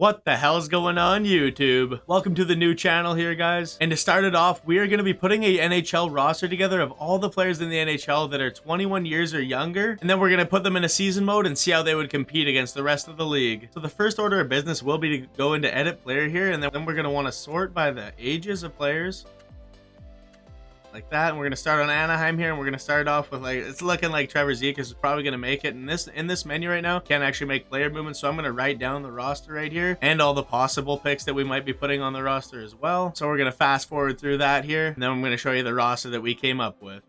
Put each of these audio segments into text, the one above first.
What the hell's going on, YouTube? Welcome to the new channel here, guys. And to start it off, we are going to be putting a NHL roster together of all the players in the NHL that are 21 years or younger. And then we're going to put them in a season mode and see how they would compete against the rest of the league. So the first order of business will be to go into edit player here. And then we're going to want to sort by the ages of players. Like that, and we're gonna start on Anaheim here, and we're gonna start off with, like, it's looking like Trevor Zekas is probably gonna make it in this menu right now. Can't actually make player movements, so I'm gonna write down the roster right here and all the possible picks that we might be putting on the roster as well. So we're gonna fast forward through that here, and then I'm gonna show you the roster that we came up with.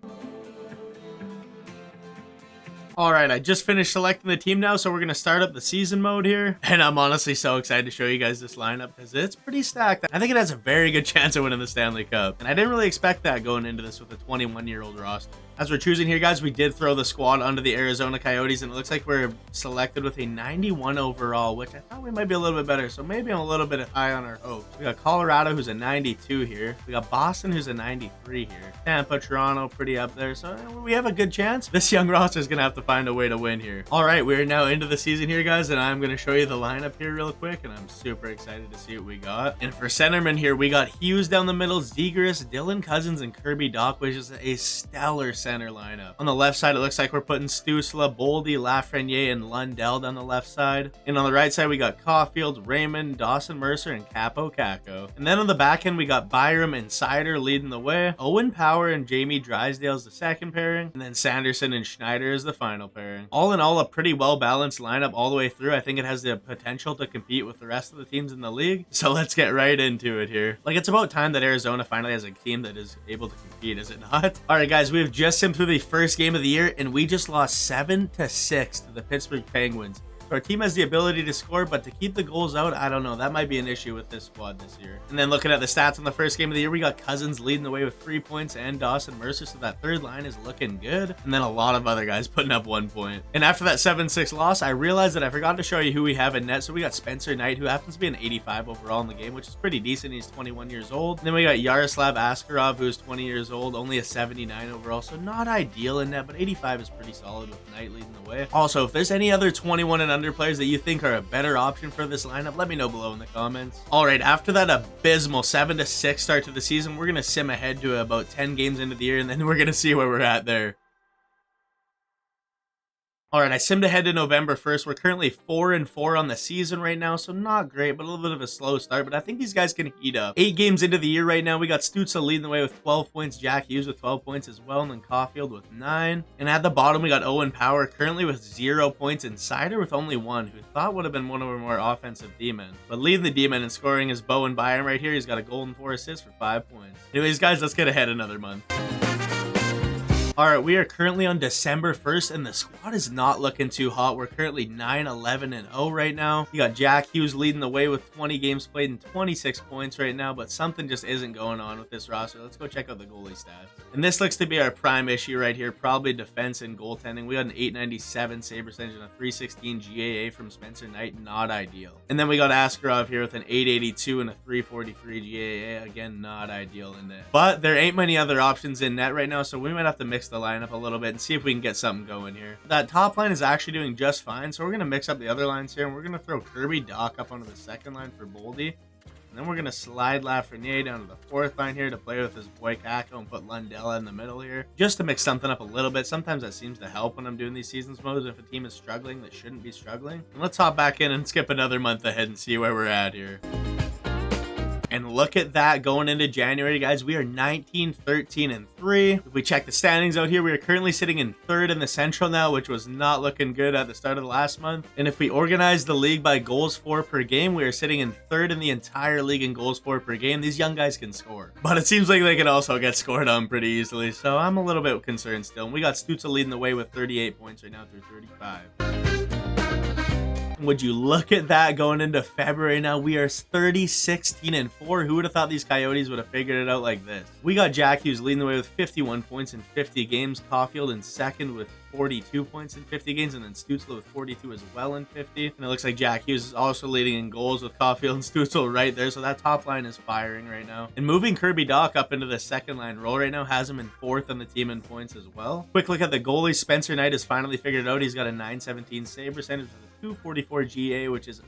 Alright, I just finished selecting the team now, so we're going to start up the season mode here. And I'm honestly so excited to show you guys this lineup because it's pretty stacked. I think it has a very good chance of winning the Stanley Cup. And I didn't really expect that going into this with a 21-year-old roster. As we're choosing here, guys, we did throw the squad onto the Arizona Coyotes, and it looks like we're selected with a 91 overall, which I thought we might be a little bit better. So maybe I'm a little bit high on our hopes. We got Colorado, who's a 92 here. We got Boston, who's a 93 here. Tampa, Toronto, pretty up there. So we have a good chance. This young roster is going to have to find a way to win here. All right, we're now into the season here, guys, and I'm going to show you the lineup here real quick, and I'm super excited to see what we got. And for centerman here, we got Hughes down the middle, Zegras, Dylan Cousins, and Kirby Dach, which is a stellar center lineup. On the left side, it looks like we're putting Stützle, Boldy, Lafreniere, and Lundell down the left side. And on the right side, we got Caulfield, Raymond, Dawson Mercer, and Capo Caco. And then on the back end, we got Byram and Sider leading the way. Owen Power and Jamie Drysdale is the second pairing. And then Sanderson and Schneider is the final pairing. All in all, a pretty well-balanced lineup all the way through. I think it has the potential to compete with the rest of the teams in the league. So let's get right into it here. Like, it's about time that Arizona finally has a team that is able to compete, is it not? All right, guys, we have just simmed through the first game of the year, and we just lost 7-6 to the Pittsburgh Penguins. Our team has the ability to score, but to keep the goals out, I don't know. That might be an issue with this squad this year. And then looking at the stats on the first game of the year, we got Cousins leading the way with 3 points and Dawson Mercer, so that third line is looking good. And then a lot of other guys putting up 1 point. And after that 7-6 loss, I realized that I forgot to show you who we have in net. So we got Spencer Knight, who happens to be an 85 overall in the game, which is pretty decent. He's 21 years old. And then we got Yaroslav Askarov, who's 20 years old, only a 79 overall, so not ideal in net, but 85 is pretty solid with Knight leading the way. Also, if there's any other 21 and under players that you think are a better option for this lineup, let me know below in the comments. All right, after that abysmal 7-6 start to the season, we're gonna sim ahead to about 10 games into the year, and then we're gonna see where we're at there. All right, I simmed ahead to November 1st. We're currently 4-4 on the season right now, so not great, but a little bit of a slow start. But I think these guys can heat up. 8 games into the year right now, we got Stützle leading the way with 12 points, Jack Hughes with 12 points as well, and then Caulfield with 9. And at the bottom, we got Owen Power currently with 0 points, and Sider with only 1, who thought would have been one of our more offensive D-men. But leading the D-men and scoring is Bowen Byram right here. He's got a goal and 4 assists for 5 points. Anyways, guys, let's get ahead another month. Alright, we are currently on December 1st, and the squad is not looking too hot. We're currently 9-11-0 right now. You got Jack Hughes leading the way with 20 games played and 26 points right now, but something just isn't going on with this roster. Let's go check out the goalie stats. And this looks to be our prime issue right here, probably defense and goaltending. We got an 897 save percentage and a 316 GAA from Spencer Knight, not ideal. And then we got Askarov here with an 882 and a 343 GAA, again, not ideal in net. But there ain't many other options in net right now, so we might have to mix the lineup a little bit and see if we can get something going here. That top line is actually doing just fine, so we're going to mix up the other lines here, and we're going to throw Kirby Dach up onto the second line for Boldy. And then we're going to slide Lafreniere down to the fourth line here to play with his boy Caco and put Lundell in the middle here, just to mix something up a little bit. Sometimes that seems to help when I'm doing these seasons modes if a team is struggling that shouldn't be struggling. And let's hop back in and skip another month ahead and see where we're at here. And look at that going into January, guys. We are 19-13-3. If we check the standings out here, we are currently sitting in 3rd in the Central now, which was not looking good at the start of the last month. And if we organize the league by goals for per game, we are sitting in 3rd in the entire league in goals for per game. These young guys can score, but it seems like they can also get scored on pretty easily. So I'm a little bit concerned still. And we got Stützle leading the way with 38 points right now through 35. Would you look at that going into February now? We are 30-16-4. Who would have thought these Coyotes would have figured it out like this? We got Jack Hughes leading the way with 51 points in 50 games. Caulfield in second with 42 points in 50 games, and then Stützle with 42 as well in 50. And it looks like Jack Hughes is also leading in goals with Caulfield and Stützle right there, so that top line is firing right now. And moving Kirby Dach up into the second line role right now has him in 4th on the team in points as well. Quick look at the goalie. Spencer Knight has finally figured it out. He's got a 917 save percentage with a 244 GA, which is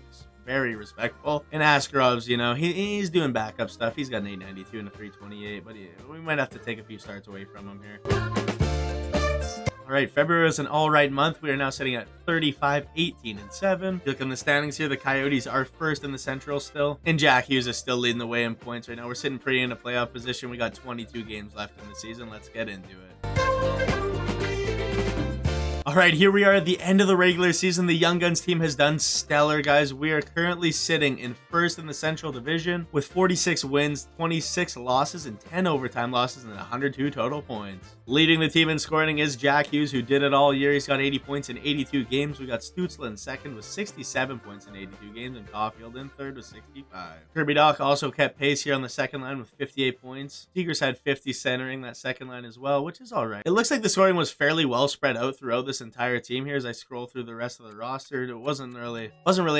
very respectful. And Askarov's, you know, he's doing backup stuff. He's got an 892 and a 328, but we might have to take a few starts away from him here. All right, February is an all right month. We are now sitting at 35, 18, and 7. Look in the standings here, the Coyotes are first in the Central still, and Jack Hughes is still leading the way in points right now. We're sitting pretty in a playoff position. We got 22 games left in the season. Let's get into it. All right, here we are at the end of the regular season. The Young Guns team has done stellar, guys. We are currently sitting in first in the Central Division with 46 wins, 26 losses, and 10 overtime losses, and 102 total points. Leading the team in scoring is Jack Hughes, who did it all year. He's got 80 points in 82 games. We got Stutzla in second with 67 points in 82 games, and Caulfield in third with 65. Kirby Doc also kept pace here on the second line with 58 points. Tigers had 50 centering that second line as well, which is all right. It looks like the scoring was fairly well spread out throughout this entire team here. As I scroll through the rest of the roster, it wasn't really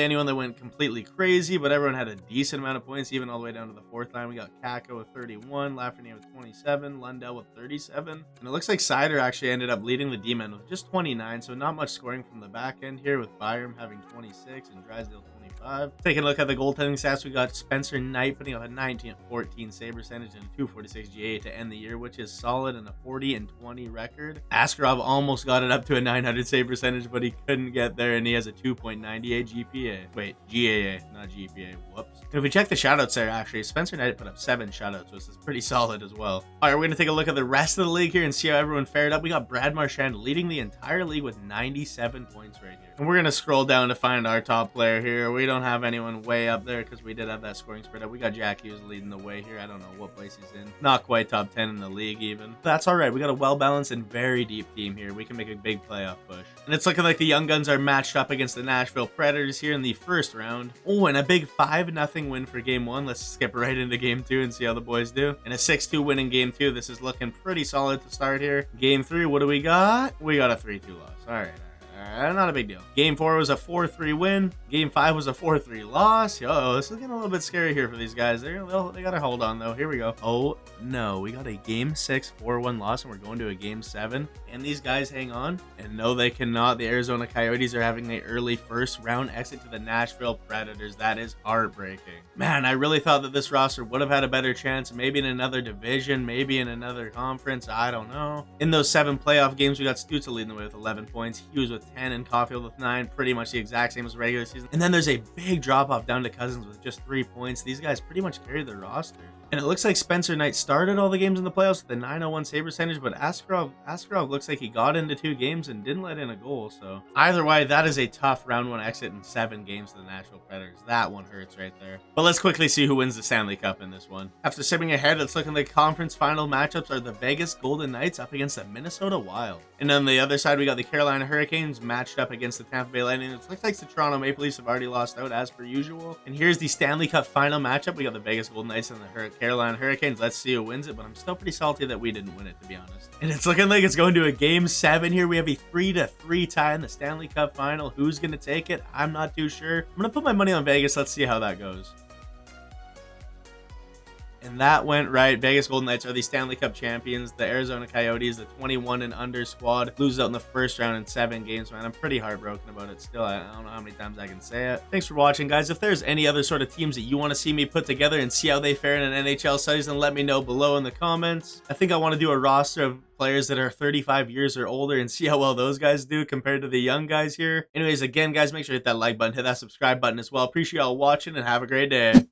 anyone that went completely crazy, but everyone had a decent amount of points, even all the way down to the fourth line. We got Kako with 31, Lafreniere with 27, Lundell with 37, and it looks like Sider actually ended up leading the D-men with just 29, so not much scoring from the back end here, with Byram having 26 and Drysdale 25. Taking a look at the goaltending stats, we got Spencer Knight putting up a 19-14 save percentage and a 246 GA to end the year, which is solid, and a 40-20 record. Askarov almost got it up to a 900 save percentage, but he couldn't get there, and he has a 2.98 GPA. Wait, GAA, not GPA. Whoops. And if we check the shoutouts there, actually, Spencer Knight put up 7 shoutouts, which is pretty solid as well. All right, we're going to take a look at the rest of the league here and see how everyone fared up. We got Brad Marchand leading the entire league with 97 points right here. And we're going to scroll down to find our top player here. We don't have anyone way up there because we did have that scoring spread up. We got Jack Hughes leading the way here. I don't know what place he's in. Not quite top 10 in the league even. That's all right. We got a well-balanced and very deep team here. We can make a big playoff push. And it's looking like the Young Guns are matched up against the Nashville Predators here in the first round. Oh, and a big 5-0 win for game 1. Let's skip right into game 2 and see how the boys do. And a 6-2 win in game 2. This is looking pretty solid to start here. Game 3, what do we got? We got a 3-2 loss. All right. Not a big deal. Game 4 was a 4-3 win. Game 5 was a 4-3 loss. Yo, this is getting a little bit scary here for these guys. They gotta hold on though. Here we go. Oh no, we got a game 6 4-1 loss, and we're going to a game 7. And these guys hang on. And no, they cannot. The Arizona Coyotes are having an early first round exit to the Nashville Predators. That is heartbreaking. Man, I really thought that this roster would have had a better chance. Maybe in another division, maybe in another conference. I don't know. In those 7 playoff games, we got Stutzel leading the way with 11 points. Hughes with 10 and Caulfield with 9, pretty much the exact same as regular season. And then there's a big drop off down to Cousins with just 3 points. These guys pretty much carry the roster. And it looks like Spencer Knight started all the games in the playoffs with a 901 save percentage, but Askarov looks like he got into 2 games and didn't let in a goal. So either way, that is a tough round 1 exit in 7 games to the Nashville Predators. That one hurts right there. But let's quickly see who wins the Stanley Cup in this one. After skipping ahead, it's looking like conference final matchups are the Vegas Golden Knights up against the Minnesota Wild. And on the other side, we got the Carolina Hurricanes matched up against the Tampa Bay Lightning. It looks like the Toronto Maple Leafs have already lost out as per usual. And here's the Stanley Cup final matchup. We got the Vegas Golden Knights and the Carolina Hurricanes. Let's see who wins it, but I'm still pretty salty that we didn't win it, to be honest. And it's looking like it's going to a game 7 here. We have a 3-3 tie in the Stanley Cup final. Who's going to take it? I'm not too sure. I'm going to put my money on Vegas. Let's see how that goes. And that went right. Vegas Golden Knights are the Stanley Cup champions. The Arizona Coyotes, the 21 and under squad, loses out in the first round in 7 games, man. I'm pretty heartbroken about it still. I don't know how many times I can say it. Thanks for watching, guys. If there's any other sort of teams that you want to see me put together and see how they fare in an NHL season, let me know below in the comments. I think I want to do a roster of players that are 35 years or older and see how well those guys do compared to the young guys here. Anyways, again, guys, make sure to hit that like button, hit that subscribe button as well. Appreciate y'all watching and have a great day.